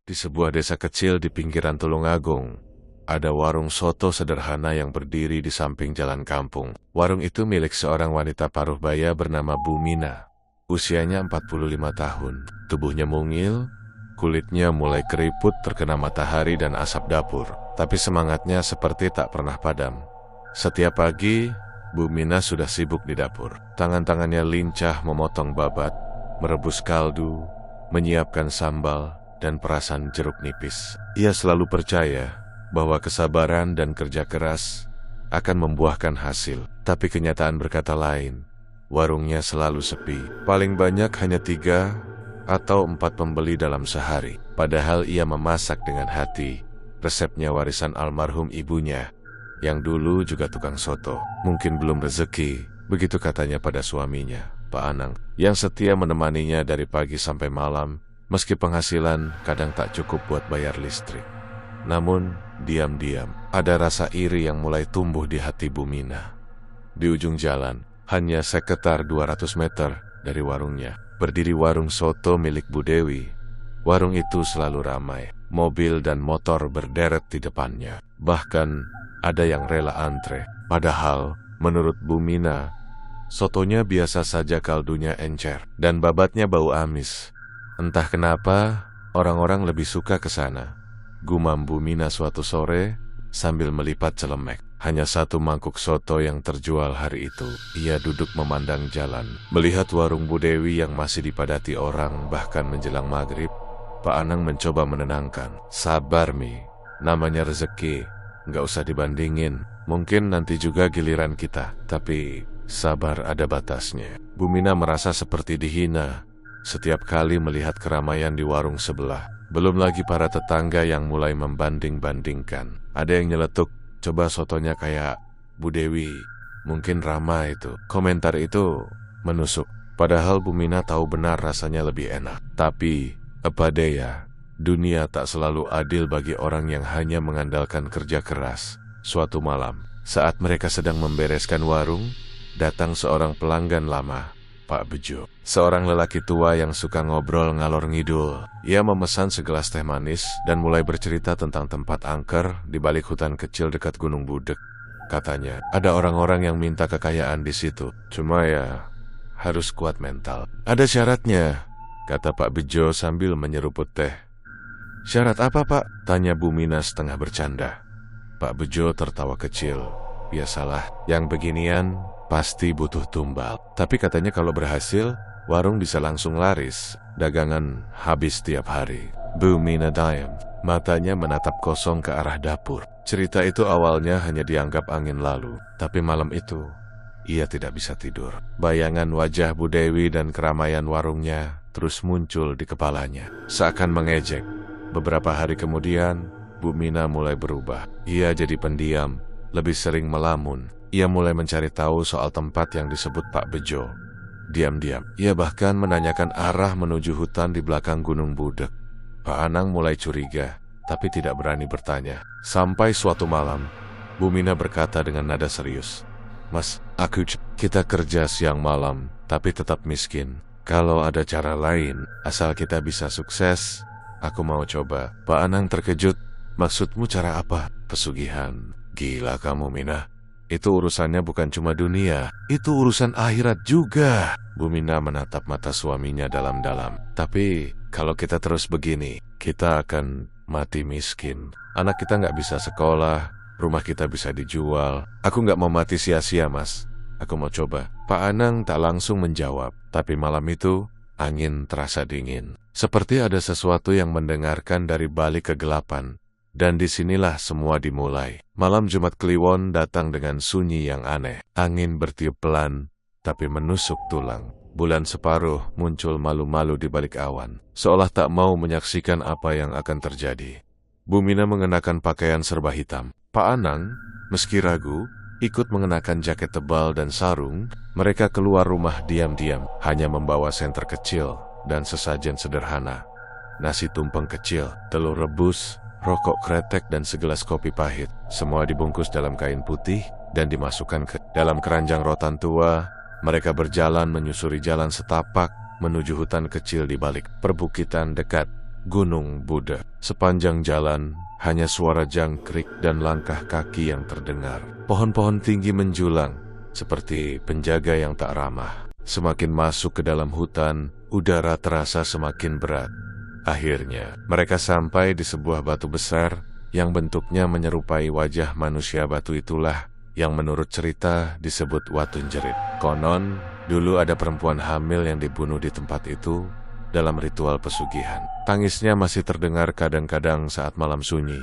Di sebuah desa kecil di pinggiran Tulungagung, ada warung soto sederhana yang berdiri di samping jalan kampung. Warung itu milik seorang wanita paruh baya bernama Bu Mina. Usianya 45 tahun, tubuhnya mungil, kulitnya mulai keriput terkena matahari dan asap dapur. Tapi semangatnya seperti tak pernah padam. Setiap pagi, Bu Mina sudah sibuk di dapur. Tangan-tangannya lincah memotong babat, merebus kaldu, menyiapkan sambal, dan perasan jeruk nipis. Ia selalu percaya bahwa kesabaran dan kerja keras akan membuahkan hasil. Tapi kenyataan berkata lain. Warungnya selalu sepi. Paling banyak hanya 3 atau 4 pembeli dalam sehari. Padahal ia memasak dengan hati. Resepnya warisan almarhum ibunya, yang dulu juga tukang soto. Mungkin belum rezeki, begitu katanya pada suaminya, Pak Anang, yang setia menemaninya dari pagi sampai malam, meski penghasilan kadang tak cukup buat bayar listrik. Namun, diam-diam, ada rasa iri yang mulai tumbuh di hati Bu Mina. Di ujung jalan, hanya sekitar 200 meter dari warungnya, berdiri warung soto milik Bu Dewi. Warung itu selalu ramai, mobil dan motor berderet di depannya. Bahkan, ada yang rela antre. Padahal, menurut Bu Mina, sotonya biasa saja, kaldunya encer, dan babatnya bau amis. Entah kenapa, orang-orang lebih suka ke sana. Gumam Bu Mina suatu sore sambil melipat celemek. Hanya 1 mangkuk soto yang terjual hari itu. Ia duduk memandang jalan, melihat warung Bu Dewi yang masih dipadati orang bahkan menjelang maghrib. Pak Anang mencoba menenangkan. Sabar Mi, namanya rezeki, nggak usah dibandingin. Mungkin nanti juga giliran kita, tapi sabar ada batasnya. Bu Mina merasa seperti dihina setiap kali melihat keramaian di warung sebelah. Belum lagi para tetangga yang mulai membanding-bandingkan. Ada yang nyeletuk, coba sotonya kayak Bu Dewi, mungkin ramai itu. Komentar itu menusuk. Padahal Bu Mina tahu benar rasanya lebih enak. Tapi, apa daya, dunia tak selalu adil bagi orang yang hanya mengandalkan kerja keras. Suatu malam, saat mereka sedang membereskan warung, datang seorang pelanggan lama, Pak Bejo. Seorang lelaki tua yang suka ngobrol ngalor ngidul. Ia memesan segelas teh manis dan mulai bercerita tentang tempat angker di balik hutan kecil dekat Gunung Budek. Katanya, ada orang-orang yang minta kekayaan di situ. Cuma ya, harus kuat mental. Ada syaratnya, kata Pak Bejo sambil menyeruput teh. Syarat apa, Pak? Tanya Bu Mina setengah bercanda. Pak Bejo tertawa kecil. Biasalah, yang beginian pasti butuh tumbal. Tapi katanya kalau berhasil, warung bisa langsung laris. Dagangan habis tiap hari. Bu Mina diam. Matanya menatap kosong ke arah dapur. Cerita itu awalnya hanya dianggap angin lalu. Tapi malam itu, ia tidak bisa tidur. Bayangan wajah Bu Dewi dan keramaian warungnya terus muncul di kepalanya. Seakan mengejek. Beberapa hari kemudian, Bu Mina mulai berubah. Ia jadi pendiam, lebih sering melamun. Ia mulai mencari tahu soal tempat yang disebut Pak Bejo. Diam-diam, ia bahkan menanyakan arah menuju hutan di belakang Gunung Budek. Pak Anang mulai curiga, tapi tidak berani bertanya. Sampai suatu malam, Bu Mina berkata dengan nada serius, Mas, kita kerja siang malam, tapi tetap miskin. Kalau ada cara lain, asal kita bisa sukses, aku mau coba. Pak Anang terkejut. Maksudmu cara apa? Pesugihan. Gila kamu, Mina. Itu urusannya bukan cuma dunia, itu urusan akhirat juga. Bu Mina menatap mata suaminya dalam-dalam. Tapi kalau kita terus begini, kita akan mati miskin. Anak kita nggak bisa sekolah, rumah kita bisa dijual. Aku nggak mau mati sia-sia, Mas. Aku mau coba. Pak Anang tak langsung menjawab. Tapi malam itu, angin terasa dingin. Seperti ada sesuatu yang mendengarkan dari balik kegelapan. Dan disinilah semua dimulai. Malam Jumat Kliwon datang dengan sunyi yang aneh. Angin bertiup pelan, tapi menusuk tulang. Bulan separuh muncul malu-malu di balik awan, seolah tak mau menyaksikan apa yang akan terjadi. Bu Mina mengenakan pakaian serba hitam. Pak Anang, meski ragu, ikut mengenakan jaket tebal dan sarung. Mereka keluar rumah diam-diam, hanya membawa senter kecil dan sesajen sederhana. Nasi tumpeng kecil, telur rebus, rokok kretek dan segelas kopi pahit. Semua dibungkus dalam kain putih dan dimasukkan ke dalam keranjang rotan tua. Mereka berjalan menyusuri jalan setapak menuju hutan kecil di balik perbukitan dekat Gunung Buddha. Sepanjang jalan, hanya suara jangkrik dan langkah kaki yang terdengar. Pohon-pohon tinggi menjulang, seperti penjaga yang tak ramah. Semakin masuk ke dalam hutan, udara terasa semakin berat. Akhirnya, mereka sampai di sebuah batu besar yang bentuknya menyerupai wajah manusia. Batu itulah yang menurut cerita disebut Watun Jerit. Konon, dulu ada perempuan hamil yang dibunuh di tempat itu dalam ritual pesugihan. Tangisnya masih terdengar kadang-kadang saat malam sunyi.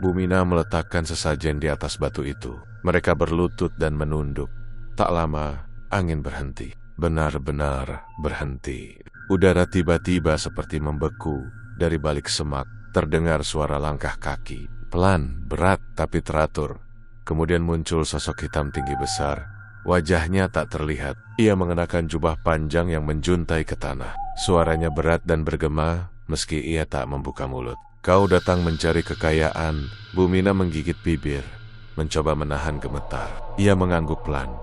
Bumina meletakkan sesajen di atas batu itu. Mereka berlutut dan menunduk. Tak lama, angin berhenti. Benar-benar berhenti. Udara tiba-tiba seperti membeku. Dari balik semak, terdengar suara langkah kaki. Pelan, berat, tapi teratur. Kemudian muncul sosok hitam tinggi besar. Wajahnya tak terlihat. Ia mengenakan jubah panjang yang menjuntai ke tanah. Suaranya berat dan bergema, meski ia tak membuka mulut. Kau datang mencari kekayaan. Bumina menggigit bibir, mencoba menahan gemetar. Ia mengangguk pelan.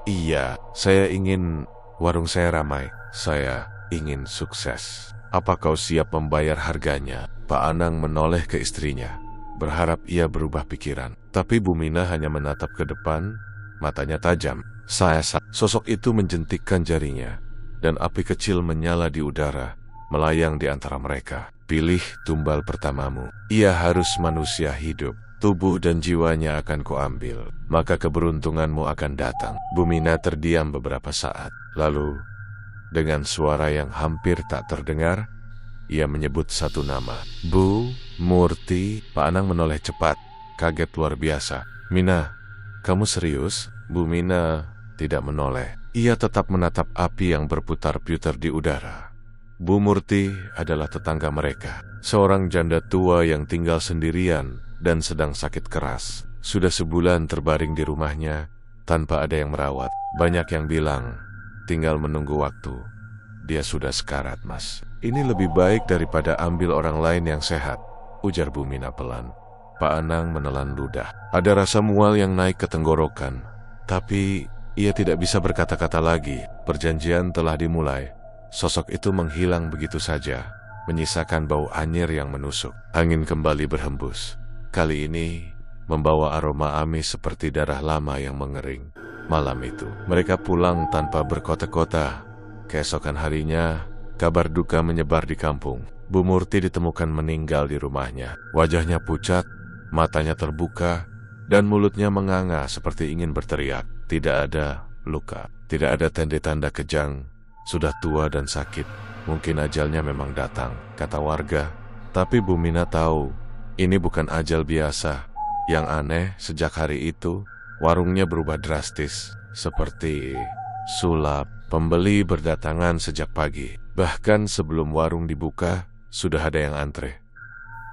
Iya, saya ingin warung saya ramai. Saya ingin sukses. Apa kau siap membayar harganya? Pak Anang menoleh ke istrinya, berharap ia berubah pikiran. Tapi Bumina hanya menatap ke depan, matanya tajam. Sosok itu menjentikkan jarinya, dan api kecil menyala di udara, melayang di antara mereka. Pilih tumbal pertamamu. Ia harus manusia hidup. Tubuh dan jiwanya akan kuambil, maka keberuntunganmu akan datang. Bumina terdiam beberapa saat. Lalu, dengan suara yang hampir tak terdengar, ia menyebut satu nama. Bu Murti. Pak Anang menoleh cepat, kaget luar biasa. Mina, kamu serius? Bumina tidak menoleh. Ia tetap menatap api yang berputar-putar di udara. Bu Murti adalah tetangga mereka. Seorang janda tua yang tinggal sendirian dan sedang sakit keras. Sudah sebulan terbaring di rumahnya tanpa ada yang merawat. Banyak yang bilang tinggal menunggu waktu. Dia sudah sekarat, Mas. Ini lebih baik daripada ambil orang lain yang sehat, ujar Bumina pelan. Pak Anang menelan ludah. Ada rasa mual yang naik ke tenggorokan. Tapi ia tidak bisa berkata-kata lagi. Perjanjian telah dimulai. Sosok itu menghilang begitu saja, menyisakan bau anyir yang menusuk. Angin kembali berhembus. Kali ini membawa aroma amis seperti darah lama yang mengering. Malam itu, mereka pulang tanpa berkota-kota. Keesokan harinya, kabar duka menyebar di kampung. Bu Murti ditemukan meninggal di rumahnya. Wajahnya pucat, matanya terbuka, dan mulutnya menganga seperti ingin berteriak. Tidak ada luka, tidak ada tanda-tanda kejang. Sudah tua dan sakit, mungkin ajalnya memang datang, kata warga. Tapi Bumina tahu, ini bukan ajal biasa. Yang aneh, sejak hari itu, warungnya berubah drastis, seperti sulap. Pembeli berdatangan sejak pagi. Bahkan sebelum warung dibuka, sudah ada yang antre.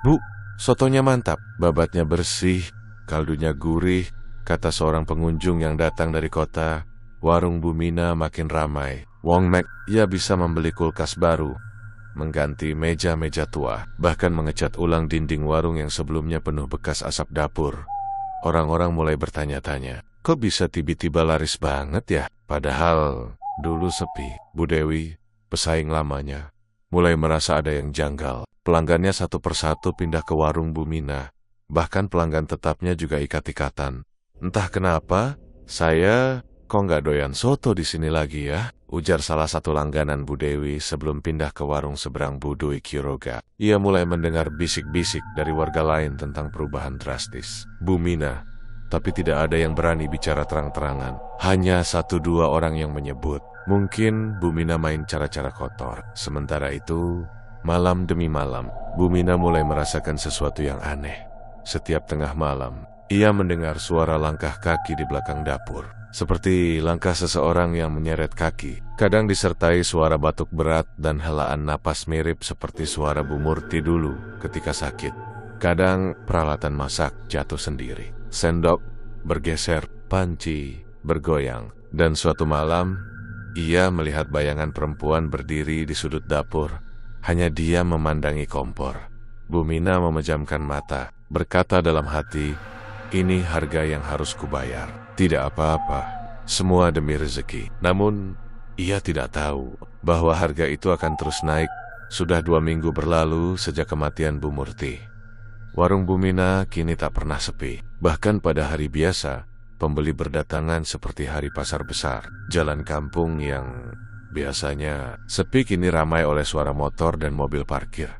Bu, sotonya mantap, babatnya bersih, kaldunya gurih, kata seorang pengunjung yang datang dari kota. Warung Bumina makin ramai. Wong Mek, ia bisa membeli kulkas baru, mengganti meja-meja tua, bahkan mengecat ulang dinding warung yang sebelumnya penuh bekas asap dapur. Orang-orang mulai bertanya-tanya, kok bisa tiba-tiba laris banget ya? Padahal dulu sepi. Bu Dewi, pesaing lamanya, mulai merasa ada yang janggal. Pelanggannya satu persatu pindah ke warung Bumina. Bahkan pelanggan tetapnya juga ikat-ikatan. Entah kenapa, saya kok nggak doyan soto di sini lagi ya? Ujar salah satu langganan Bu Dewi sebelum pindah ke warung seberang Budui Kiroga. Ia mulai mendengar bisik-bisik dari warga lain tentang perubahan drastis Bumina, tapi tidak ada yang berani bicara terang-terangan. Hanya satu dua orang yang menyebut, mungkin Bumina main cara-cara kotor. Sementara itu, malam demi malam, Bumina mulai merasakan sesuatu yang aneh. Setiap tengah malam, ia mendengar suara langkah kaki di belakang dapur. Seperti langkah seseorang yang menyeret kaki. Kadang disertai suara batuk berat dan helaan napas mirip seperti suara Bu Murti dulu ketika sakit. Kadang peralatan masak jatuh sendiri. Sendok bergeser, panci bergoyang. Dan suatu malam, ia melihat bayangan perempuan berdiri di sudut dapur. Hanya dia memandangi kompor. Bumina memejamkan mata, berkata dalam hati, ini harga yang harus kubayar. Tidak apa-apa, semua demi rezeki. Namun, ia tidak tahu bahwa harga itu akan terus naik Sudah 2 minggu berlalu sejak kematian Bu Murti. Warung Bumina kini tak pernah sepi. Bahkan pada hari biasa, pembeli berdatangan seperti hari pasar besar. Jalan kampung yang biasanya sepi kini ramai oleh suara motor dan mobil parkir.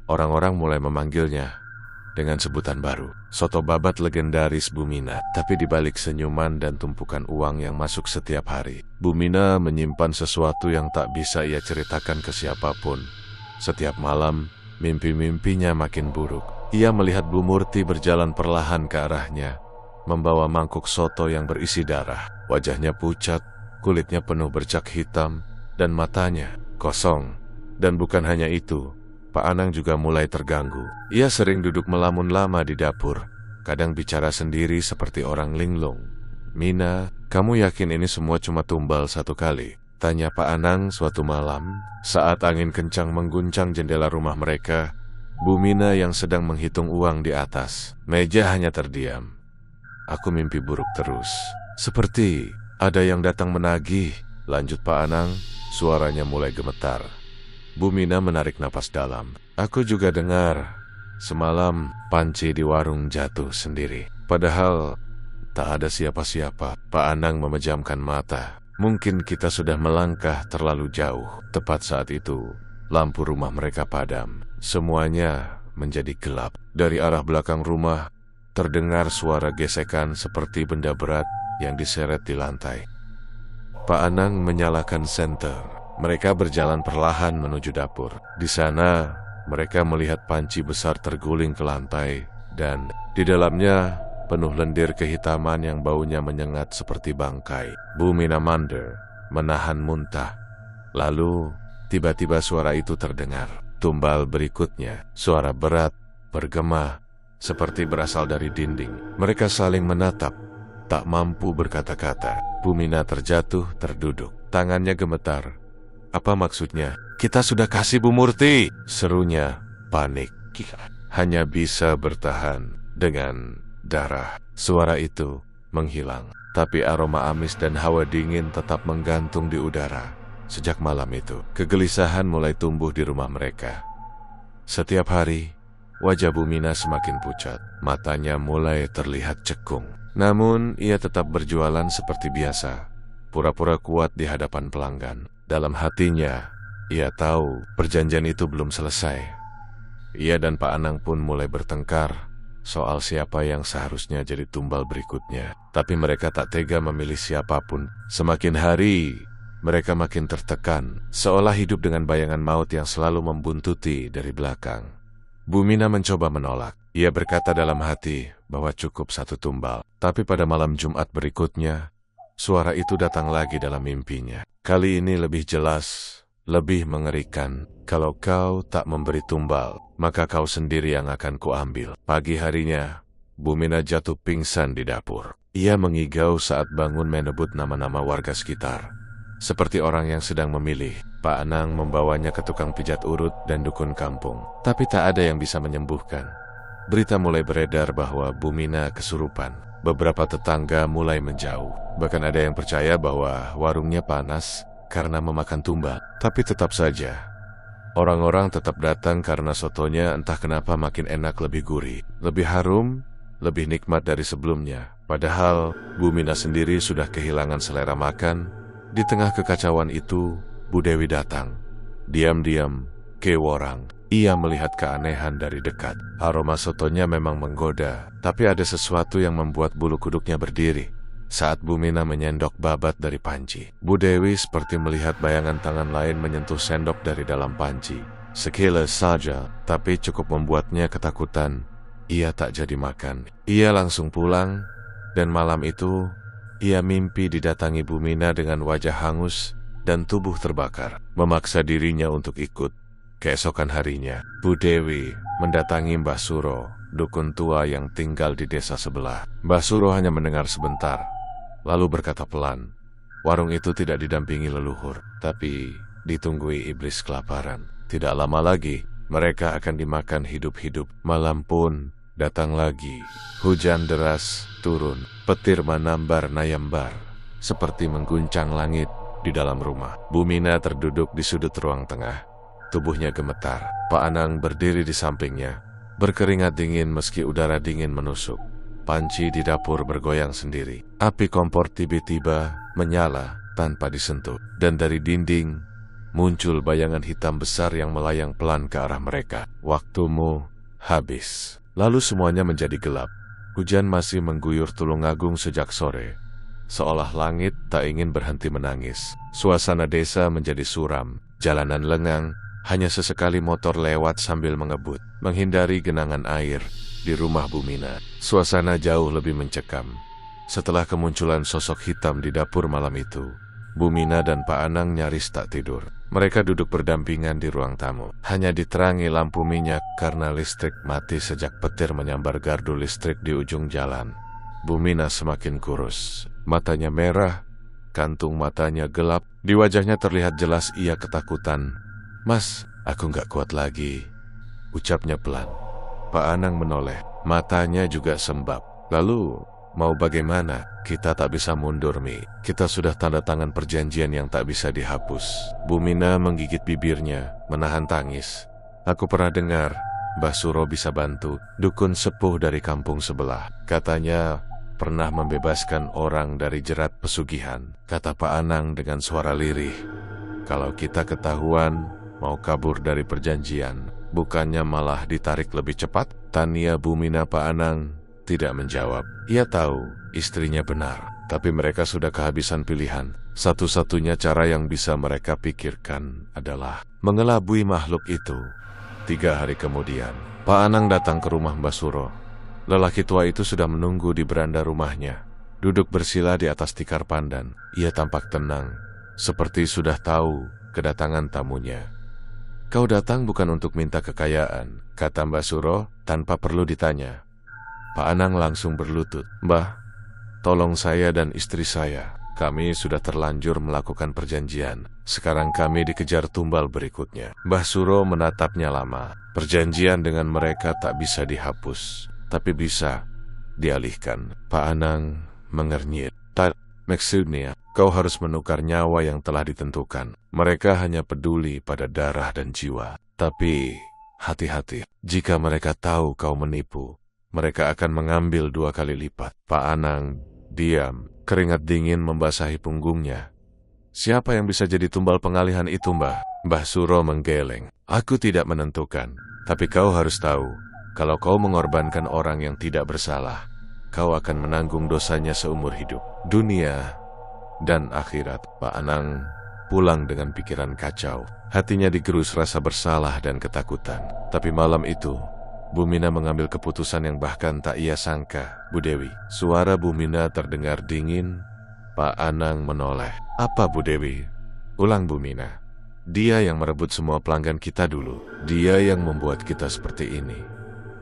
Orang-orang mulai memanggilnya dengan sebutan baru, soto babat legendaris Bumina. Tapi di balik senyuman dan tumpukan uang yang masuk setiap hari, Bumina menyimpan sesuatu yang tak bisa ia ceritakan ke siapapun. Setiap malam, mimpi-mimpinya makin buruk. Ia melihat Bu Murti berjalan perlahan ke arahnya, membawa mangkuk soto yang berisi darah. Wajahnya pucat, kulitnya penuh bercak hitam, dan matanya kosong. Dan bukan hanya itu, Pak Anang juga mulai terganggu. Ia sering duduk melamun lama di dapur, kadang bicara sendiri seperti orang linglung. "Mina, kamu yakin ini semua cuma tumbal satu kali?" tanya Pak Anang suatu malam saat angin kencang mengguncang jendela rumah mereka. Bu Mina yang sedang menghitung uang di atas meja hanya terdiam. "Aku mimpi buruk terus. Seperti ada yang datang menagih," lanjut Pak Anang. Suaranya mulai gemetar. Bu Mina menarik napas dalam. "Aku juga dengar. Semalam panci di warung jatuh sendiri. Padahal tak ada siapa-siapa." Pak Anang memejamkan mata. Mungkin kita sudah melangkah terlalu jauh. Tepat saat itu, lampu rumah mereka padam. Semuanya menjadi gelap. Dari arah belakang rumah, terdengar suara gesekan seperti benda berat yang diseret di lantai. Pak Anang menyalakan senter. Mereka berjalan perlahan menuju dapur. Di sana, mereka melihat panci besar terguling ke lantai, dan di dalamnya penuh lendir kehitaman yang baunya menyengat seperti bangkai. Bu Mina mandor, menahan muntah. Lalu, tiba-tiba suara itu terdengar. Tumbal berikutnya, suara berat, bergema, seperti berasal dari dinding. Mereka saling menatap, tak mampu berkata-kata. Bu Mina terjatuh, terduduk. Tangannya gemetar. "Apa maksudnya?" "Kita sudah kasih Bu Murti," serunya, panik. Hanya bisa bertahan dengan darah. Suara itu menghilang, tapi aroma amis dan hawa dingin tetap menggantung di udara. Sejak malam itu, kegelisahan mulai tumbuh di rumah mereka. Setiap hari, wajah Bu Mina semakin pucat. Matanya mulai terlihat cekung. Namun, ia tetap berjualan seperti biasa, pura-pura kuat di hadapan pelanggan. Dalam hatinya, ia tahu perjanjian itu belum selesai. Ia dan Pak Anang pun mulai bertengkar soal siapa yang seharusnya jadi tumbal berikutnya. Tapi mereka tak tega memilih siapapun. Semakin hari, mereka makin tertekan, seolah hidup dengan bayangan maut yang selalu membuntuti dari belakang. Bu Mina mencoba menolak. Ia berkata dalam hati bahwa cukup satu tumbal. Tapi pada malam Jumat berikutnya, suara itu datang lagi dalam mimpinya. "Kali ini lebih jelas, lebih mengerikan. Kalau kau tak memberi tumbal, maka kau sendiri yang akan kuambil." Pagi harinya, Bu Mina jatuh pingsan di dapur. Ia mengigau saat bangun menyebut nama-nama warga sekitar, seperti orang yang sedang memilih. Pak Anang membawanya ke tukang pijat urut dan dukun kampung, tapi tak ada yang bisa menyembuhkan. Berita mulai beredar bahwa Bu Mina kesurupan. Beberapa tetangga mulai menjauh. Bahkan ada yang percaya bahwa warungnya panas karena memakan tumbal. Tapi tetap saja, orang-orang tetap datang karena sotonya entah kenapa makin enak, lebih gurih, lebih harum, lebih nikmat dari sebelumnya. Padahal Bu Mina sendiri sudah kehilangan selera makan. Di tengah kekacauan itu, Bu Dewi datang. Diam-diam, keworang. Ia melihat keanehan dari dekat. Aroma sotonya memang menggoda, tapi ada sesuatu yang membuat bulu kuduknya berdiri. Saat Bu Mina menyendok babat dari panci, Bu Dewi seperti melihat bayangan tangan lain menyentuh sendok dari dalam panci. Sekilas saja, tapi cukup membuatnya ketakutan. Ia tak jadi makan. Ia langsung pulang, dan malam itu ia mimpi didatangi Bu Mina dengan wajah hangus dan tubuh terbakar, memaksa dirinya untuk ikut. Keesokan harinya, Bu Dewi mendatangi Mbah Suro, dukun tua yang tinggal di desa sebelah. Mbah Suro hanya mendengar sebentar, lalu berkata pelan, "Warung itu tidak didampingi leluhur, tapi ditunggui iblis kelaparan. Tidak lama lagi, mereka akan dimakan hidup-hidup." Malam pun datang lagi. Hujan deras turun, petir menambar nayambar, seperti mengguncang langit di dalam rumah. Bu Mina terduduk di sudut ruang tengah. tubuhnya gemetar. Pak Anang berdiri di sampingnya, berkeringat dingin meski udara dingin menusuk. Panci di dapur bergoyang sendiri. Api kompor tiba-tiba menyala tanpa disentuh. Dan dari dinding muncul bayangan hitam besar yang melayang pelan ke arah mereka. Waktumu habis. Lalu semuanya menjadi gelap. Hujan masih mengguyur Tulungagung sejak sore. Seolah langit tak ingin berhenti menangis. Suasana desa menjadi suram. Jalanan lengang, hanya sesekali motor lewat sambil mengebut, menghindari genangan air. Di rumah Bumina, suasana jauh lebih mencekam. Setelah kemunculan sosok hitam di dapur malam itu, Bumina dan Pak Anang nyaris tak tidur. Mereka duduk berdampingan di ruang tamu. Hanya diterangi lampu minyak karena listrik mati sejak petir menyambar gardu listrik di ujung jalan. Bumina semakin kurus. Matanya merah, kantung matanya gelap. Di wajahnya terlihat jelas ia ketakutan. "Mas, aku gak kuat lagi," ucapnya pelan. Pak Anang menoleh, matanya juga sembab. "Lalu, mau bagaimana? Kita tak bisa mundur, Mi. Kita sudah tanda tangan perjanjian yang tak bisa dihapus." Bumina menggigit bibirnya, menahan tangis. "Aku pernah dengar, Mbah Suro bisa bantu. Dukun sepuh dari kampung sebelah. Katanya pernah membebaskan orang dari jerat pesugihan," kata Pak Anang dengan suara lirih. "Kalau kita ketahuan mau kabur dari perjanjian, bukannya malah ditarik lebih cepat?" Tania Bumina Pak Anang tidak menjawab. Ia tahu istrinya benar, tapi mereka sudah kehabisan pilihan. Satu-satunya cara yang bisa mereka pikirkan adalah mengelabui makhluk itu. 3 hari kemudian, Pak Anang datang ke rumah Mbah Suro. Lelaki tua itu sudah menunggu di beranda rumahnya. Duduk bersila di atas tikar pandan. Ia tampak tenang, seperti sudah tahu kedatangan tamunya. "Kau datang bukan untuk minta kekayaan," kata Mbah Suro tanpa perlu ditanya. Pak Anang langsung berlutut. "Mbah, tolong saya dan istri saya. Kami sudah terlanjur melakukan perjanjian. Sekarang kami dikejar tumbal berikutnya." Mbah Suro menatapnya lama. "Perjanjian dengan mereka tak bisa dihapus, tapi bisa dialihkan." Pak Anang mengernyit. "Tak, maksudnya kau harus menukar nyawa yang telah ditentukan. Mereka hanya peduli pada darah dan jiwa. Tapi hati-hati, jika mereka tahu kau menipu, mereka akan mengambil 2 kali lipat." Pak Anang diam, keringat dingin membasahi punggungnya. "Siapa yang bisa jadi tumbal pengalihan itu, Mbah?" Mbah Suro menggeleng. "Aku tidak menentukan, tapi kau harus tahu, kalau kau mengorbankan orang yang tidak bersalah, kau akan menanggung dosanya seumur hidup, dunia dan akhirat." Pak Anang pulang dengan pikiran kacau. Hatinya digerus rasa bersalah dan ketakutan. Tapi malam itu, Bumina mengambil keputusan yang bahkan tak ia sangka. "Bu Dewi." Suara Bumina terdengar dingin. Pak Anang menoleh. "Apa Bu Dewi?" Ulang Bumina. "Dia yang merebut semua pelanggan kita dulu. Dia yang membuat kita seperti ini.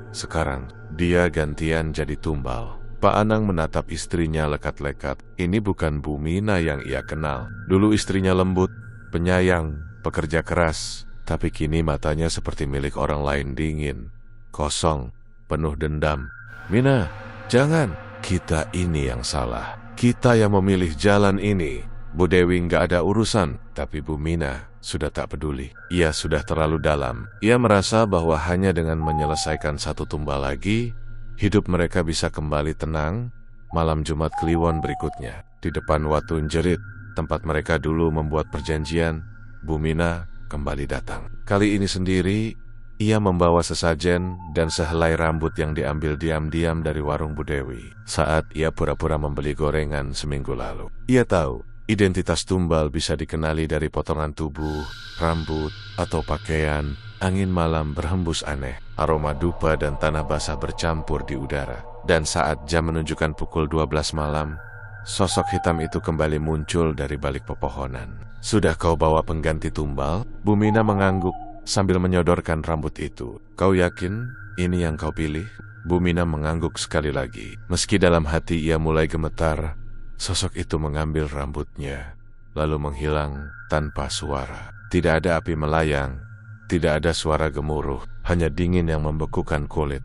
Sekarang, dia gantian jadi tumbal." Pak Anang menatap istrinya lekat-lekat. Ini bukan Bumina yang ia kenal. Dulu istrinya lembut, penyayang, pekerja keras. Tapi kini matanya seperti milik orang lain, dingin, kosong, penuh dendam. "Mina, jangan. Kita ini yang salah. Kita yang memilih jalan ini." Bu Dewi nggak ada urusan, tapi Bumina sudah tak peduli. Ia sudah terlalu dalam. Ia merasa bahwa hanya dengan menyelesaikan 1 tumbal lagi, hidup mereka bisa kembali tenang. Malam Jumat Kliwon berikutnya, di depan Watu Jerit, tempat mereka dulu membuat perjanjian, Bumina kembali datang. Kali ini sendiri, ia membawa sesajen dan sehelai rambut yang diambil diam-diam dari warung Bu Dewi saat ia pura-pura membeli gorengan seminggu lalu. Ia tahu identitas tumbal bisa dikenali dari potongan tubuh, rambut, atau pakaian. Angin malam berhembus aneh, aroma dupa dan tanah basah bercampur di udara. Dan saat jam menunjukkan pukul 12 malam, sosok hitam itu kembali muncul dari balik pepohonan. "Sudah kau bawa pengganti tumbal?" Bumina mengangguk sambil menyodorkan rambut itu. "Kau yakin ini yang kau pilih?" Bumina mengangguk sekali lagi. Meski dalam hati ia mulai gemetar, sosok itu mengambil rambutnya, lalu menghilang tanpa suara. Tidak ada api melayang, tidak ada suara gemuruh, hanya dingin yang membekukan kulit.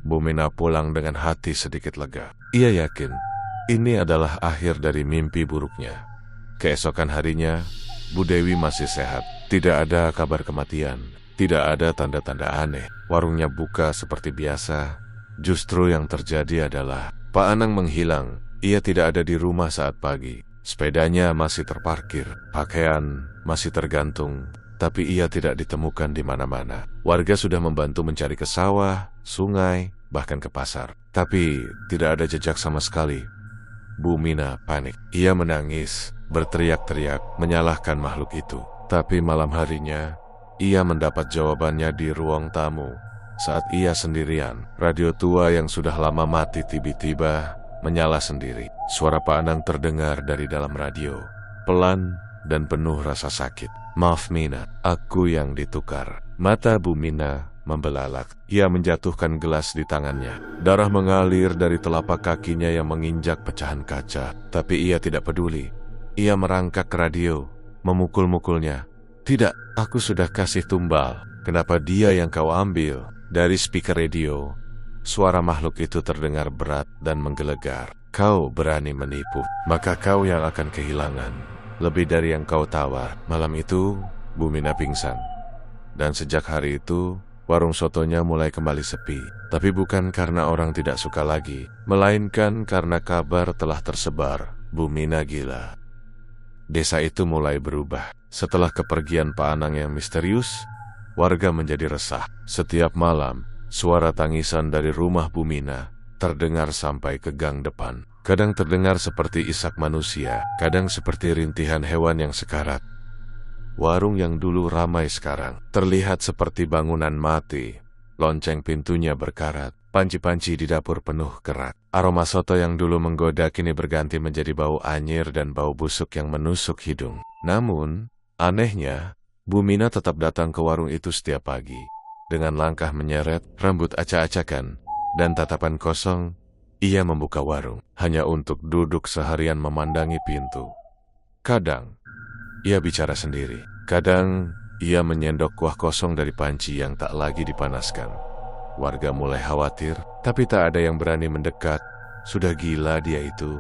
Bumina pulang dengan hati sedikit lega. Ia yakin ini adalah akhir dari mimpi buruknya. Keesokan harinya, Bu Dewi masih sehat. Tidak ada kabar kematian. Tidak ada tanda-tanda aneh. Warungnya buka seperti biasa. Justru yang terjadi adalah Pak Anang menghilang. Ia tidak ada di rumah saat pagi. Sepedanya masih terparkir. Pakaian masih tergantung. Tapi ia tidak ditemukan di mana-mana. Warga sudah membantu mencari ke sawah, sungai, bahkan ke pasar. Tapi tidak ada jejak sama sekali. Bu Mina panik. Ia menangis, berteriak-teriak, menyalahkan makhluk itu. Tapi malam harinya, ia mendapat jawabannya di ruang tamu. Saat ia sendirian, radio tua yang sudah lama mati tiba-tiba menyala sendiri. Suara Pak Anang terdengar dari dalam radio. Pelan dan penuh rasa sakit. Maaf Mina, aku yang ditukar. Mata Bu Mina membelalak. Ia menjatuhkan gelas di tangannya. Darah mengalir dari telapak kakinya yang menginjak pecahan kaca. Tapi ia tidak peduli. Ia merangkak ke radio, memukul-mukulnya. Tidak, aku sudah kasih tumbal. Kenapa dia yang kau ambil? Dari speaker radio, suara makhluk itu terdengar berat dan menggelegar. Kau berani menipu, maka kau yang akan kehilangan. Lebih dari yang kau tawar. Malam itu, Bu Mina pingsan. Dan sejak hari itu, warung sotonya mulai kembali sepi. Tapi bukan karena orang tidak suka lagi, melainkan karena kabar telah tersebar. Bu Mina gila. Desa itu mulai berubah. Setelah kepergian Pak Anang yang misterius, warga menjadi resah. Setiap malam, suara tangisan dari rumah Bu Mina terdengar sampai ke gang depan. Kadang terdengar seperti isak manusia, kadang seperti rintihan hewan yang sekarat. Warung yang dulu ramai sekarang terlihat seperti bangunan mati. Lonceng pintunya berkarat, panci-panci di dapur penuh kerak. Aroma soto yang dulu menggoda kini berganti menjadi bau anyir dan bau busuk yang menusuk hidung. Namun, anehnya, Bu Mina tetap datang ke warung itu setiap pagi. Dengan langkah menyeret, rambut acak-acakan, dan tatapan kosong, ia membuka warung, hanya untuk duduk seharian memandangi pintu. Kadang, ia bicara sendiri. Kadang, ia menyendok kuah kosong dari panci yang tak lagi dipanaskan. Warga mulai khawatir, tapi tak ada yang berani mendekat. Sudah gila dia itu,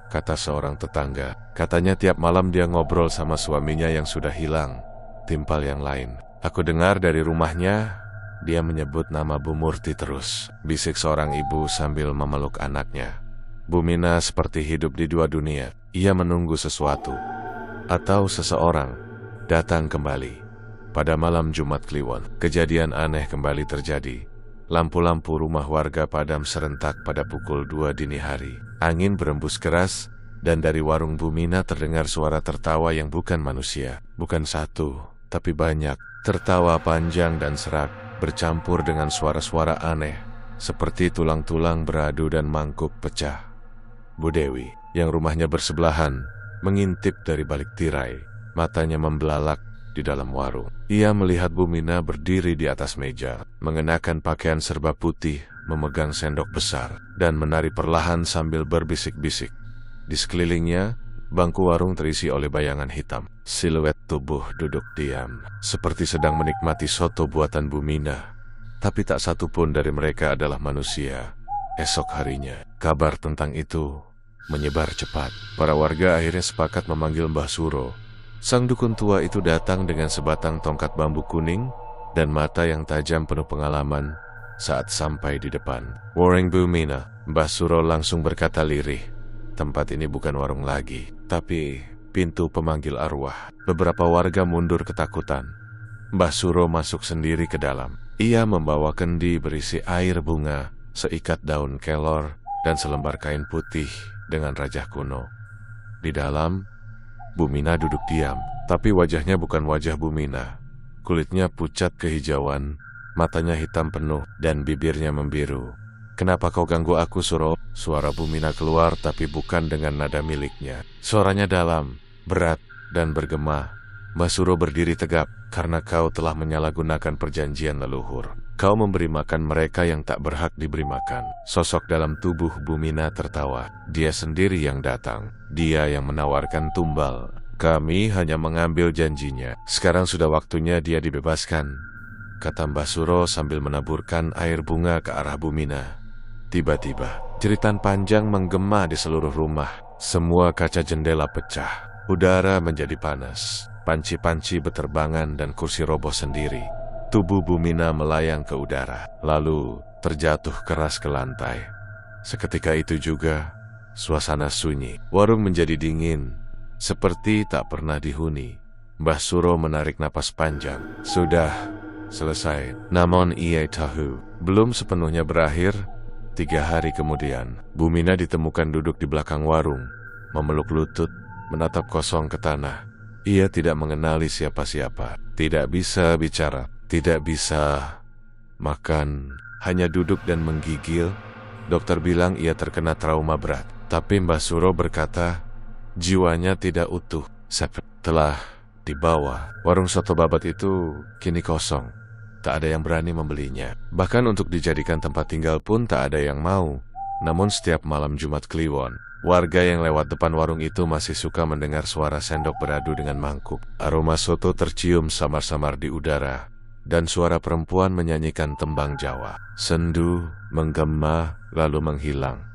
kata seorang tetangga. Katanya tiap malam dia ngobrol sama suaminya yang sudah hilang. Timpal yang lain. Aku dengar dari rumahnya, dia menyebut nama Bu Murti terus, bisik seorang ibu sambil memeluk anaknya. Bu Mina seperti hidup di dua dunia. Ia menunggu sesuatu atau seseorang datang kembali. Pada malam Jumat Kliwon, kejadian aneh kembali terjadi. Lampu-lampu rumah warga padam serentak pada pukul 2 dini hari. Angin berembus keras, dan dari warung Bu Mina terdengar suara tertawa yang bukan manusia. Bukan satu, tapi banyak. Tertawa panjang dan serak, bercampur dengan suara-suara aneh, seperti tulang-tulang beradu dan mangkuk pecah. Bu Dewi, yang rumahnya bersebelahan, mengintip dari balik tirai. Matanya membelalak di dalam warung. Ia melihat Bu Mina berdiri di atas meja, mengenakan pakaian serba putih, memegang sendok besar, dan menari perlahan sambil berbisik-bisik. Di sekelilingnya, bangku warung terisi oleh bayangan hitam. Siluet tubuh duduk diam, seperti sedang menikmati soto buatan Bu Mina. Tapi tak satu pun dari mereka adalah manusia. Esok harinya, kabar tentang itu menyebar cepat. Para warga akhirnya sepakat memanggil Mbah Suro. Sang dukun tua itu datang dengan sebatang tongkat bambu kuning dan mata yang tajam penuh pengalaman. Saat sampai di depan warung Bu Mina, Mbah Suro langsung berkata lirih, "Tempat ini bukan warung lagi, tapi pintu pemanggil arwah." Beberapa warga mundur ketakutan. Mbah Suro masuk sendiri ke dalam. Ia membawa kendi berisi air bunga, seikat daun kelor, dan selembar kain putih dengan rajah kuno. Di dalam, Bu Mina duduk diam, tapi wajahnya bukan wajah Bu Mina. Kulitnya pucat kehijauan, matanya hitam penuh, dan bibirnya membiru. "Kenapa kau ganggu aku, Suro?" Suara Bu Mina keluar, tapi bukan dengan nada miliknya. Suaranya dalam, berat, dan bergema. "Mbah Suro berdiri tegap, karena kau telah menyalahgunakan perjanjian leluhur. Kau memberi makan mereka yang tak berhak diberi makan." Sosok dalam tubuh Bu Mina tertawa. Dia sendiri yang datang. Dia yang menawarkan tumbal. "Kami hanya mengambil janjinya. Sekarang sudah waktunya dia dibebaskan," kata Mbah Suro sambil menaburkan air bunga ke arah Bu Mina. Tiba-tiba, jeritan panjang menggema di seluruh rumah. Semua kaca jendela pecah. Udara menjadi panas. Panci-panci beterbangan dan kursi roboh sendiri. Tubuh Bumina melayang ke udara, lalu terjatuh keras ke lantai. Seketika itu juga, suasana sunyi. Warung menjadi dingin, seperti tak pernah dihuni. Mbah Suro menarik napas panjang. Sudah selesai. Namun ia tahu, belum sepenuhnya berakhir. 3 hari kemudian, Bumina ditemukan duduk di belakang warung, memeluk lutut, menatap kosong ke tanah. Ia tidak mengenali siapa-siapa, tidak bisa bicara, tidak bisa makan, hanya duduk dan menggigil. Dokter bilang ia terkena trauma berat, tapi Mbah Suro berkata, jiwanya tidak utuh. Setelah dibawa, warung soto babat itu kini kosong. Tak ada yang berani membelinya. Bahkan untuk dijadikan tempat tinggal pun tak ada yang mau. Namun setiap malam Jumat Kliwon, warga yang lewat depan warung itu masih suka mendengar suara sendok beradu dengan mangkuk. Aroma soto tercium samar-samar di udara, dan suara perempuan menyanyikan tembang Jawa. Sendu, menggema, lalu menghilang.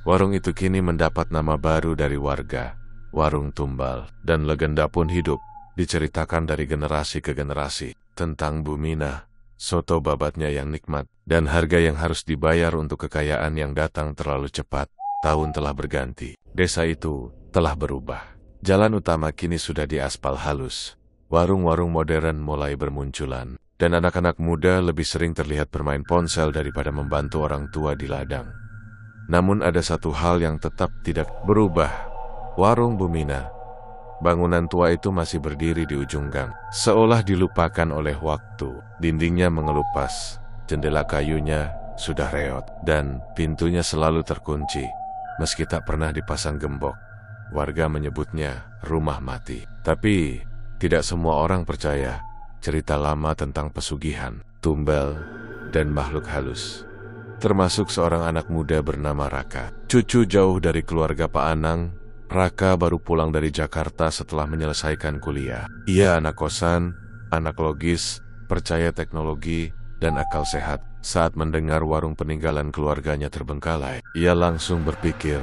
Warung itu kini mendapat nama baru dari warga, Warung Tumbal, dan legenda pun hidup, diceritakan dari generasi ke generasi, tentang Bumina, soto babatnya yang nikmat, dan harga yang harus dibayar untuk kekayaan yang datang terlalu cepat. Tahun telah berganti, desa itu telah berubah. Jalan utama kini sudah diaspal halus, warung-warung modern mulai bermunculan, dan anak-anak muda lebih sering terlihat bermain ponsel daripada membantu orang tua di ladang. Namun ada satu hal yang tetap tidak berubah. Warung Bumina, bangunan tua itu masih berdiri di ujung gang, seolah dilupakan oleh waktu. Dindingnya mengelupas, jendela kayunya sudah reot, dan pintunya selalu terkunci, meski tak pernah dipasang gembok. Warga menyebutnya rumah mati. Tapi tidak semua orang percaya cerita lama tentang pesugihan, tumbal, dan makhluk halus. Termasuk seorang anak muda bernama Raka. Cucu jauh dari keluarga Pak Anang, Raka baru pulang dari Jakarta setelah menyelesaikan kuliah. Ia anak kosan, anak logis, percaya teknologi, dan akal sehat. Saat mendengar warung peninggalan keluarganya terbengkalai, ia langsung berpikir,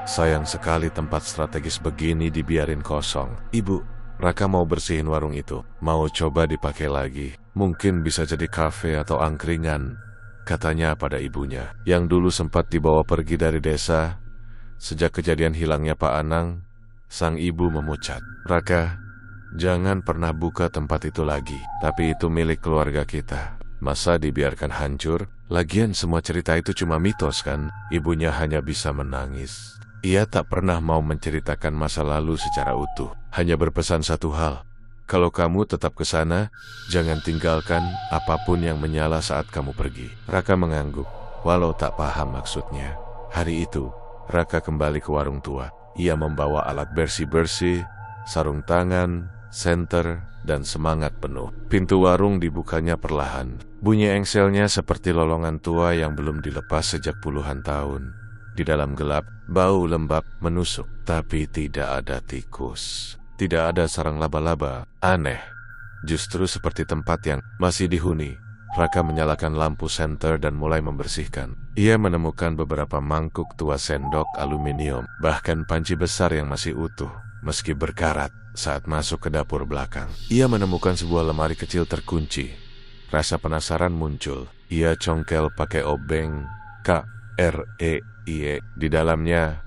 sayang sekali tempat strategis begini dibiarin kosong. Ibu, Raka mau bersihin warung itu, mau coba dipakai lagi. Mungkin bisa jadi kafe atau angkringan, katanya pada ibunya, yang dulu sempat dibawa pergi dari desa. Sejak kejadian hilangnya Pak Anang, sang ibu memucat, Raka, jangan pernah buka tempat itu lagi. Tapi itu milik keluarga kita, masa dibiarkan hancur? Lagian semua cerita itu cuma mitos kan? Ibunya hanya bisa menangis. Ia tak pernah mau menceritakan masa lalu secara utuh, hanya berpesan satu hal, kalau kamu tetap ke sana, jangan tinggalkan apapun yang menyala saat kamu pergi. Raka mengangguk, walau tak paham maksudnya. Hari itu, Raka kembali ke warung tua. Ia membawa alat bersih-bersih, sarung tangan, senter, dan semangat penuh. Pintu warung dibukanya perlahan. Bunyi engselnya seperti lolongan tua yang belum dilepas sejak puluhan tahun. Di dalam gelap, bau lembab menusuk, tapi tidak ada tikus. Tidak ada sarang laba-laba. Aneh, justru seperti tempat yang masih dihuni. Raka menyalakan lampu senter dan mulai membersihkan. Ia menemukan beberapa mangkuk tua sendok aluminium, bahkan panci besar yang masih utuh, meski berkarat. Saat masuk ke dapur belakang, ia menemukan sebuah lemari kecil terkunci. Rasa penasaran muncul. Ia congkel pakai obeng KREIE. Di dalamnya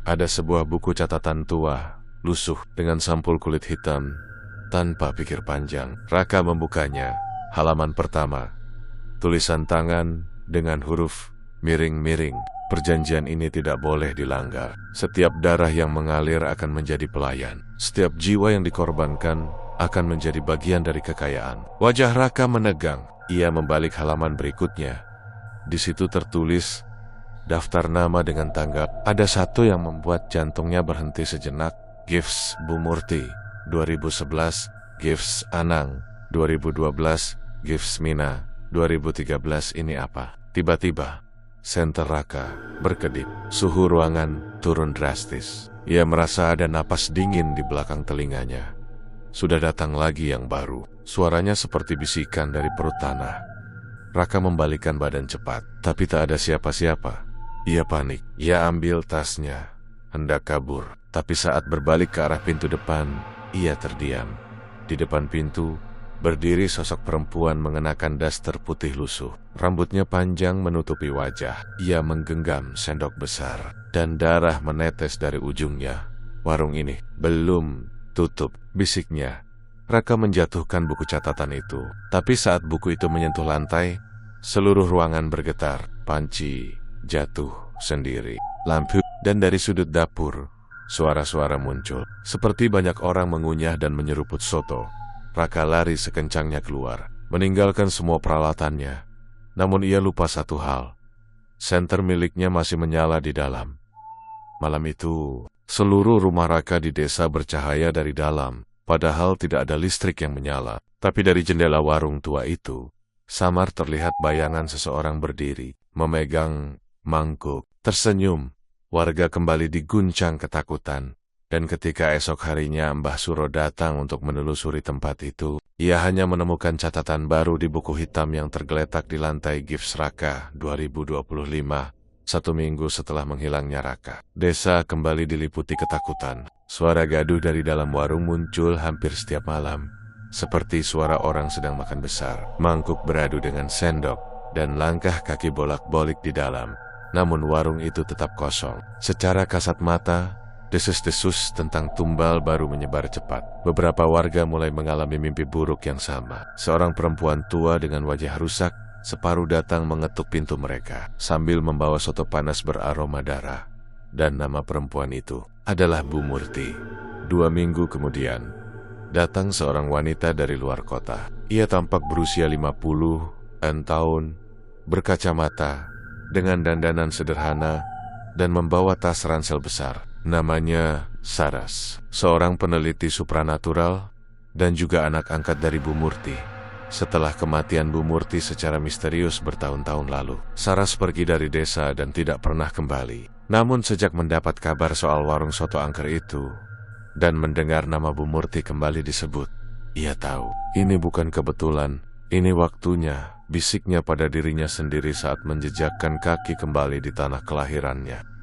ada sebuah buku catatan tua, lusuh dengan sampul kulit hitam. Tanpa pikir panjang, Raka membukanya. Halaman pertama, tulisan tangan dengan huruf miring-miring. Perjanjian ini tidak boleh dilanggar. Setiap darah yang mengalir akan menjadi pelayan. Setiap jiwa yang dikorbankan akan menjadi bagian dari kekayaan. Wajah Raka menegang. Ia membalik halaman berikutnya. Di situ tertulis daftar nama dengan tanggap. Ada satu yang membuat jantungnya berhenti sejenak. Gifts Bumurti 2011, Gifts Anang 2012, Gifts Mina 2013. Ini apa? Tiba-tiba senter Raka berkedip. Suhu ruangan turun drastis. Ia merasa ada napas dingin di belakang telinganya. Sudah datang lagi yang baru. Suaranya seperti bisikan dari perut tanah. Raka membalikkan badan cepat, tapi tak ada siapa-siapa. Ia panik. Ia ambil tasnya, hendak kabur. Tapi saat berbalik ke arah pintu depan, ia terdiam. Di depan pintu, berdiri sosok perempuan mengenakan daster putih lusuh. Rambutnya panjang menutupi wajah. Ia menggenggam sendok besar dan darah menetes dari ujungnya. "Warung ini belum tutup," bisiknya. Raka menjatuhkan buku catatan itu. Tapi saat buku itu menyentuh lantai, seluruh ruangan bergetar. Panci jatuh sendiri. Lampu dan dari sudut dapur, suara-suara muncul. Seperti banyak orang mengunyah dan menyeruput soto. Raka lari sekencangnya keluar, meninggalkan semua peralatannya. Namun ia lupa satu hal. Senter miliknya masih menyala di dalam. Malam itu, seluruh rumah Raka di desa bercahaya dari dalam, padahal tidak ada listrik yang menyala. Tapi dari jendela warung tua itu, samar terlihat bayangan seseorang berdiri, memegang mangkuk, tersenyum. Warga kembali diguncang ketakutan. Dan ketika esok harinya Mbah Suro datang untuk menelusuri tempat itu, ia hanya menemukan catatan baru di buku hitam yang tergeletak di lantai Gifts Raka 2025, 1 minggu setelah menghilangnya Raka. Desa kembali diliputi ketakutan. Suara gaduh dari dalam warung muncul hampir setiap malam, seperti suara orang sedang makan besar. Mangkuk beradu dengan sendok, dan langkah kaki bolak-balik di dalam. Namun warung itu tetap kosong. Secara kasat mata, desus-desus tentang tumbal baru menyebar cepat. Beberapa warga mulai mengalami mimpi buruk yang sama. Seorang perempuan tua dengan wajah rusak, separuh datang mengetuk pintu mereka, sambil membawa soto panas beraroma darah. Dan nama perempuan itu adalah Bu Murti. 2 minggu kemudian, datang seorang wanita dari luar kota. Ia tampak berusia 50-an tahun, berkacamata, dengan dandanan sederhana, dan membawa tas ransel besar. Namanya Saras, seorang peneliti supranatural dan juga anak angkat dari Bu Murti. Setelah kematian Bu Murti secara misterius bertahun-tahun lalu, Saras pergi dari desa dan tidak pernah kembali. Namun sejak mendapat kabar soal warung soto angker itu dan mendengar nama Bu Murti kembali disebut, ia tahu ini bukan kebetulan, ini waktunya, bisiknya pada dirinya sendiri saat menjejakkan kaki kembali di tanah kelahirannya.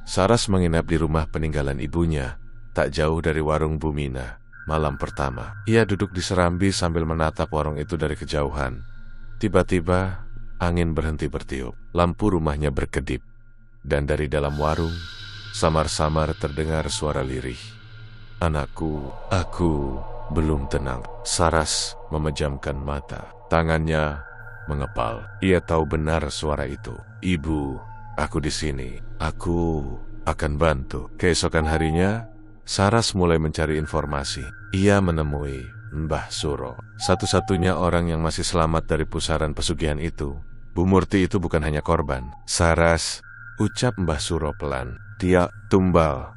Saras menginap di rumah peninggalan ibunya, tak jauh dari warung Bumina. Malam pertama, ia duduk di serambi sambil menatap warung itu dari kejauhan. Tiba-tiba, angin berhenti bertiup, lampu rumahnya berkedip, dan dari dalam warung, samar-samar terdengar suara lirih. "Anakku, aku belum tenang." Saras memejamkan mata, tangannya mengepal. Ia tahu benar suara itu. "Ibu, aku di sini. Aku akan bantu." Keesokan harinya, Saras mulai mencari informasi. Ia menemui Mbah Suro, satu-satunya orang yang masih selamat dari pusaran pesugihan itu. Bu Murti itu bukan hanya korban. "Saras," ucap Mbah Suro pelan, "dia tumbal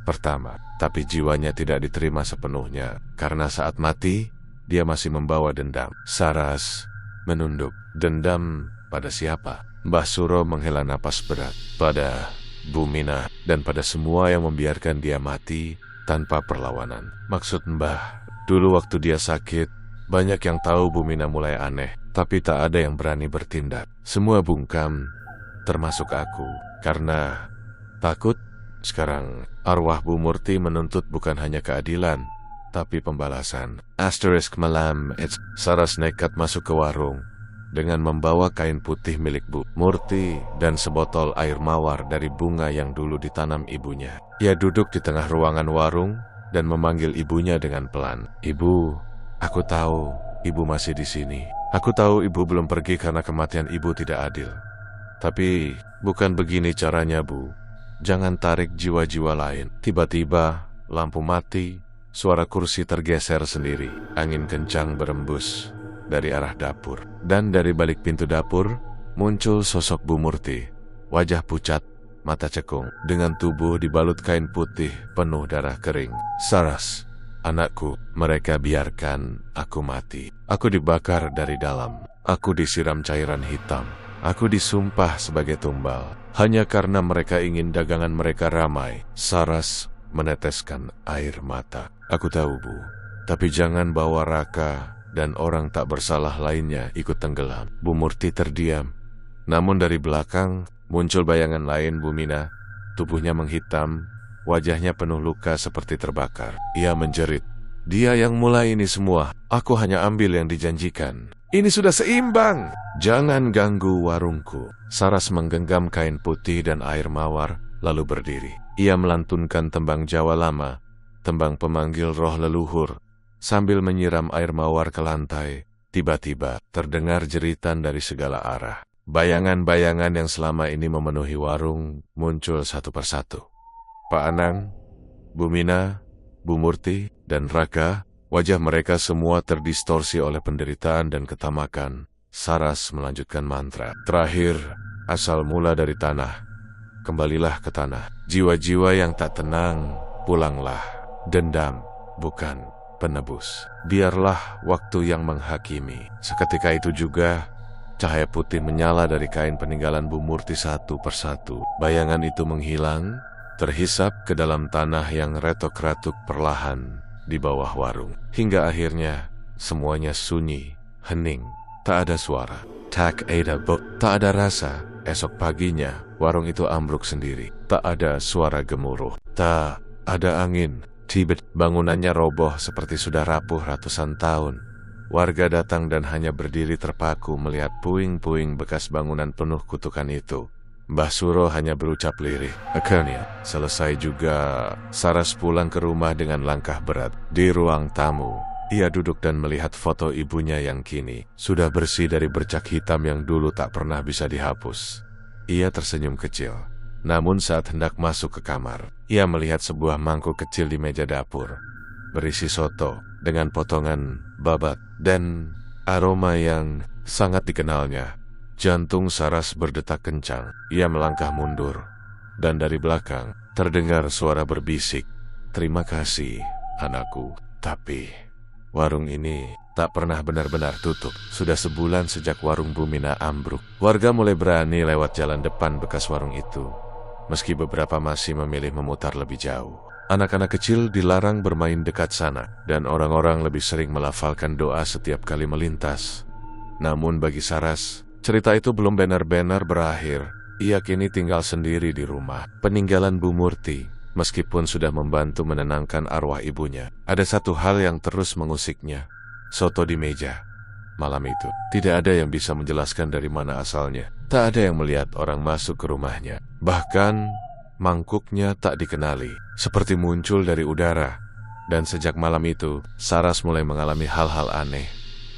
pertama." Tapi jiwanya tidak diterima sepenuhnya, karena saat mati, dia masih membawa dendam. Saras menunduk. "Dendam pada siapa?" Mbah Suro menghela napas berat. "Pada Bumina dan pada semua yang membiarkan dia mati tanpa perlawanan." "Maksud Mbah, dulu waktu dia sakit, banyak yang tahu Bumina mulai aneh, tapi tak ada yang berani bertindak. Semua bungkam, termasuk aku, karena takut." Sekarang, arwah Bu Murti menuntut bukan hanya keadilan, tapi pembalasan. Malam, Saras nekat masuk ke warung dengan membawa kain putih milik Bu Murti dan sebotol air mawar dari bunga yang dulu ditanam ibunya. Ia duduk di tengah ruangan warung dan memanggil ibunya dengan pelan. "Ibu, aku tahu ibu masih di sini. Aku tahu ibu belum pergi karena kematian ibu tidak adil. Tapi bukan begini caranya, Bu. Jangan tarik jiwa-jiwa lain." Tiba-tiba lampu mati, suara kursi tergeser sendiri. Angin kencang berembus dari arah dapur, dan dari balik pintu dapur muncul sosok Bu Murti. Wajah pucat, mata cekung, dengan tubuh dibalut kain putih penuh darah kering. "Saras, anakku, mereka biarkan aku mati. Aku dibakar dari dalam. Aku disiram cairan hitam. Aku disumpah sebagai tumbal hanya karena mereka ingin dagangan mereka ramai." Saras meneteskan air mata. "Aku tahu, Bu, tapi jangan bawa Raka dan orang tak bersalah lainnya ikut tenggelam." Bu Murti terdiam. Namun dari belakang muncul bayangan lain Bumina. Tubuhnya menghitam, wajahnya penuh luka seperti terbakar. Ia menjerit, Dia yang mulai ini semua. Aku hanya ambil yang dijanjikan. Ini sudah seimbang. Jangan ganggu warungku. Saras menggenggam kain putih dan air mawar, lalu berdiri. Ia melantunkan tembang Jawa lama, tembang pemanggil roh leluhur. Sambil menyiram air mawar ke lantai, tiba-tiba terdengar jeritan dari segala arah. Bayangan-bayangan yang selama ini memenuhi warung muncul satu persatu. Pak Anang, Bu Mina, Bu Murti, dan Raka, wajah mereka semua terdistorsi oleh penderitaan dan ketamakan. Saras melanjutkan mantra. Terakhir, asal mula dari tanah. Kembalilah ke tanah. Jiwa-jiwa yang tak tenang, pulanglah. Dendam, bukan penebus. Biarlah waktu yang menghakimi. Seketika itu juga, cahaya putih menyala dari kain peninggalan Bu Murti satu persatu. Bayangan itu menghilang, terhisap ke dalam tanah yang retok-ratuk perlahan di bawah warung. Hingga akhirnya, semuanya sunyi, hening, tak ada suara. Tak ada rasa. Esok paginya, warung itu ambruk sendiri. Tak ada suara gemuruh. Tak ada angin. Tibet bangunannya roboh seperti sudah rapuh ratusan tahun. Warga datang dan hanya berdiri terpaku melihat puing-puing bekas bangunan penuh kutukan itu. Mbah Suro hanya berucap lirih. Akhirnya, selesai juga. Saras pulang ke rumah dengan langkah berat. Di ruang tamu, ia duduk dan melihat foto ibunya yang kini sudah bersih dari bercak hitam yang dulu tak pernah bisa dihapus. Ia tersenyum kecil. Namun saat hendak masuk ke kamar, ia melihat sebuah mangkuk kecil di meja dapur, berisi soto dengan potongan babat dan aroma yang sangat dikenalnya. Jantung Saras berdetak kencang. Ia melangkah mundur, dan dari belakang terdengar suara berbisik. Terima kasih, anakku. Tapi warung ini tak pernah benar-benar tutup. Sudah sebulan sejak warung Bu Mina ambruk. Warga mulai berani lewat jalan depan bekas warung itu, meski beberapa masih memilih memutar lebih jauh. Anak-anak kecil dilarang bermain dekat sana, dan orang-orang lebih sering melafalkan doa setiap kali melintas. Namun bagi Saras, cerita itu belum benar-benar berakhir. Ia kini tinggal sendiri di rumah peninggalan Bu Murti. Meskipun sudah membantu menenangkan arwah ibunya, ada satu hal yang terus mengusiknya. Soto di meja. Malam itu, tidak ada yang bisa menjelaskan dari mana asalnya. Tak ada yang melihat orang masuk ke rumahnya. Bahkan, mangkuknya tak dikenali, seperti muncul dari udara. Dan sejak malam itu, Saras mulai mengalami hal-hal aneh.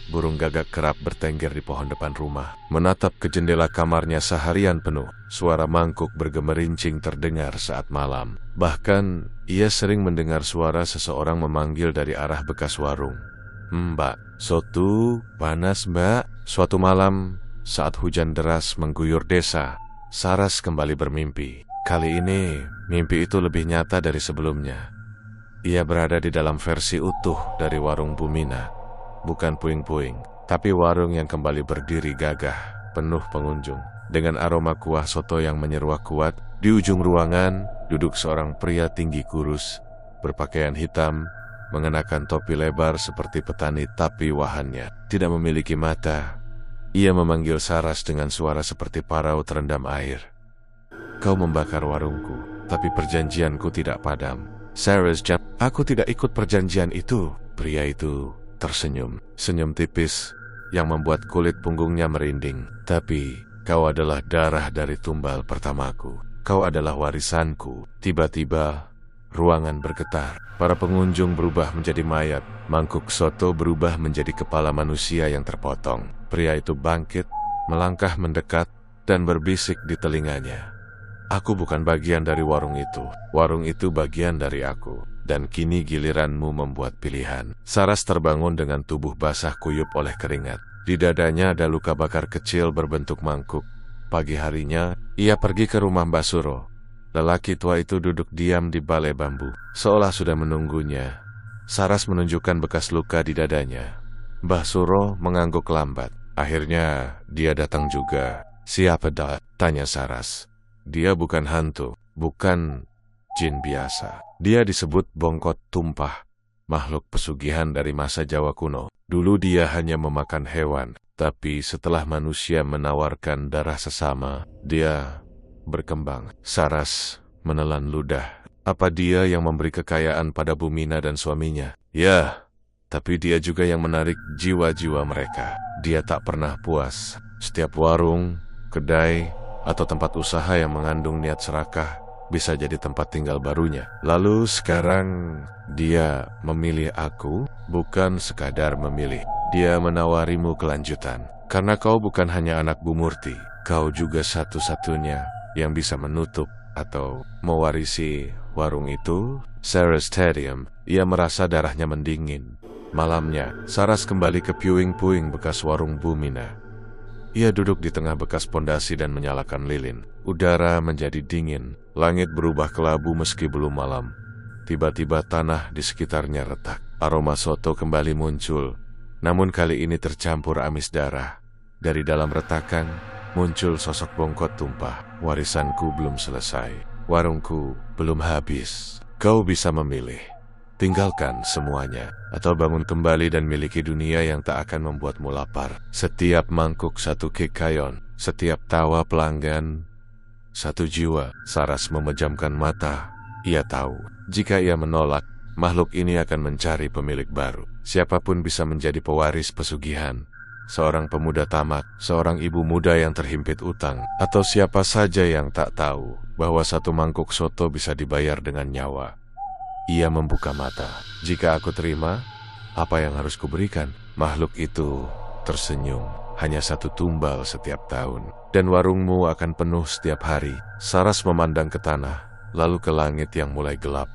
Burung gagak kerap bertengger di pohon depan rumah. Menatap ke jendela kamarnya seharian penuh. Suara mangkuk bergemerincing terdengar saat malam. Bahkan, ia sering mendengar suara seseorang memanggil dari arah bekas warung. Mbak, soto panas mbak. Suatu malam, saat hujan deras mengguyur desa, Saras kembali bermimpi. Kali ini, mimpi itu lebih nyata dari sebelumnya. Ia berada di dalam versi utuh dari warung Bu Mina. Bukan puing-puing, tapi warung yang kembali berdiri gagah, penuh pengunjung. Dengan aroma kuah soto yang menyeruak kuat, di ujung ruangan duduk seorang pria tinggi kurus, berpakaian hitam, mengenakan topi lebar seperti petani, tapi wahannya tidak memiliki mata. Ia memanggil Saras dengan suara seperti parau terendam air. Kau membakar warungku, tapi perjanjianku tidak padam. Saras jawab, aku tidak ikut perjanjian itu. Pria itu tersenyum, senyum tipis yang membuat kulit punggungnya merinding. Tapi kau adalah darah dari tumbal pertamaku. Kau adalah warisanku. Tiba-tiba ruangan bergetar. Para pengunjung berubah menjadi mayat. Mangkuk soto berubah menjadi kepala manusia yang terpotong. Pria itu bangkit, melangkah mendekat, dan berbisik di telinganya. Aku bukan bagian dari warung itu. Warung itu bagian dari aku. Dan kini giliranmu membuat pilihan. Saras terbangun dengan tubuh basah kuyup oleh keringat. Di dadanya ada luka bakar kecil berbentuk mangkuk. Pagi harinya, ia pergi ke rumah Mbah Suro. Lelaki tua itu duduk diam di balai bambu, seolah sudah menunggunya. Saras menunjukkan bekas luka di dadanya. Mbah Suro mengangguk lambat. Akhirnya, dia datang juga. Siapa dah? Tanya Saras. Dia bukan hantu, bukan jin biasa. Dia disebut Bongkot Tumpah, makhluk pesugihan dari masa Jawa kuno. Dulu dia hanya memakan hewan, tapi setelah manusia menawarkan darah sesama, dia berkembang. Saras menelan ludah. Apa dia yang memberi kekayaan pada Bumina dan suaminya? Ya, tapi dia juga yang menarik jiwa-jiwa mereka. Dia tak pernah puas. Setiap warung, kedai, atau tempat usaha yang mengandung niat serakah bisa jadi tempat tinggal barunya. Lalu sekarang dia memilih aku, bukan sekadar memilih. Dia menawarimu kelanjutan. Karena kau bukan hanya anak Bu Murti, kau juga satu-satunya yang bisa menutup atau mewarisi warung itu. Saras Stadium. Ia merasa darahnya mendingin. Malamnya, Saras kembali ke puing-puing bekas warung Bumina. Ia duduk di tengah bekas pondasi dan menyalakan lilin. Udara menjadi dingin, langit berubah kelabu meski belum malam. Tiba-tiba tanah di sekitarnya retak. Aroma soto kembali muncul, namun kali ini tercampur amis darah. Dari dalam retakan, muncul sosok bongkot tumpah. Warisanku belum selesai. Warungku belum habis. Kau bisa memilih. Tinggalkan semuanya, atau bangun kembali dan miliki dunia yang tak akan membuatmu lapar. Setiap mangkuk satu kekayon, setiap tawa pelanggan satu jiwa. Saras memejamkan mata. Ia tahu, jika ia menolak, makhluk ini akan mencari pemilik baru. Siapapun bisa menjadi pewaris pesugihan. Seorang pemuda tamak, seorang ibu muda yang terhimpit utang, atau siapa saja yang tak tahu bahwa satu mangkuk soto bisa dibayar dengan nyawa. Ia membuka mata. Jika aku terima, apa yang harus kuberikan? Makhluk itu tersenyum. Hanya satu tumbal setiap tahun, dan warungmu akan penuh setiap hari. Saras memandang ke tanah, lalu ke langit yang mulai gelap.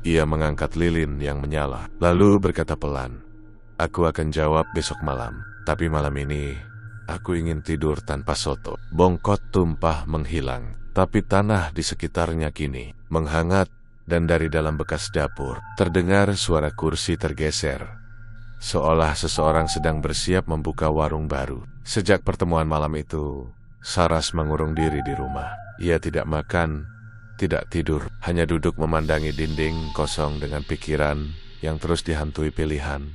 Ia mengangkat lilin yang menyala, lalu berkata pelan, "Aku akan jawab besok malam, tapi malam ini aku ingin tidur tanpa soto." Bongkot tumpah menghilang, tapi tanah di sekitarnya kini menghangat. Dan dari dalam bekas dapur, terdengar suara kursi tergeser. Seolah seseorang sedang bersiap membuka warung baru. Sejak pertemuan malam itu, Saras mengurung diri di rumah. Ia tidak makan, tidak tidur, hanya duduk memandangi dinding kosong dengan pikiran yang terus dihantui pilihan.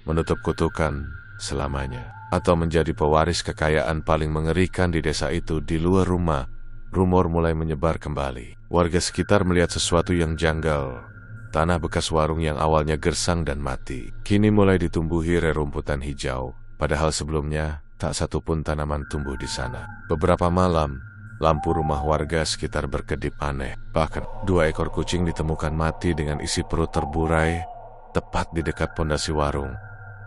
Menutup kutukan selamanya, atau menjadi pewaris kekayaan paling mengerikan di desa itu. Di luar rumah, rumor mulai menyebar kembali. Warga sekitar melihat sesuatu yang janggal. Tanah bekas warung yang awalnya gersang dan mati, kini mulai ditumbuhi rerumputan hijau. Padahal sebelumnya, tak satu pun tanaman tumbuh di sana. Beberapa malam, lampu rumah warga sekitar berkedip aneh. Bahkan, 2 ekor kucing ditemukan mati dengan isi perut terburai, tepat di dekat pondasi warung.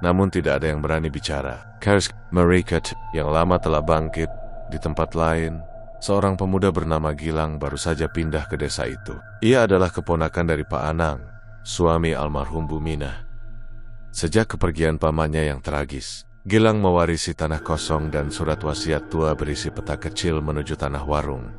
Namun tidak ada yang berani bicara. Karis Marikat yang lama telah bangkit di tempat lain. Seorang pemuda bernama Gilang baru saja pindah ke desa itu. Ia adalah keponakan dari Pak Anang, suami almarhum Bumina. Sejak kepergian pamannya yang tragis, Gilang mewarisi tanah kosong dan surat wasiat tua berisi peta kecil menuju tanah warung.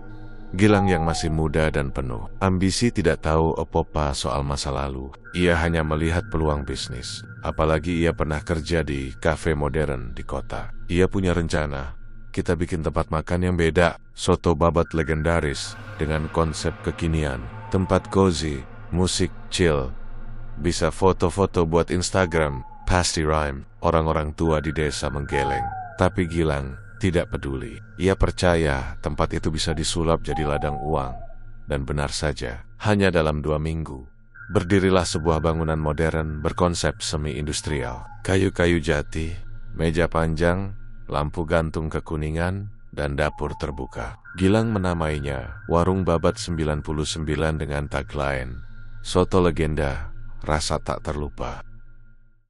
Gilang yang masih muda dan penuh ambisi tidak tahu apa-apa soal masa lalu. Ia hanya melihat peluang bisnis. Apalagi ia pernah kerja di kafe modern di kota. Ia punya rencana. Kita bikin tempat makan yang beda, soto babat legendaris dengan konsep kekinian, tempat cozy, musik chill, bisa foto-foto buat Instagram, pasti rhyme. Orang-orang tua di desa menggeleng, tapi Gilang tidak peduli. Ia percaya tempat itu bisa disulap jadi ladang uang. Dan benar saja, hanya dalam 2 minggu, berdirilah sebuah bangunan modern berkonsep semi-industrial. Kayu-kayu jati, meja panjang, lampu gantung kekuningan, dan dapur terbuka. Gilang menamainya Warung Babat 99 dengan tagline, "Soto legenda, rasa tak terlupa."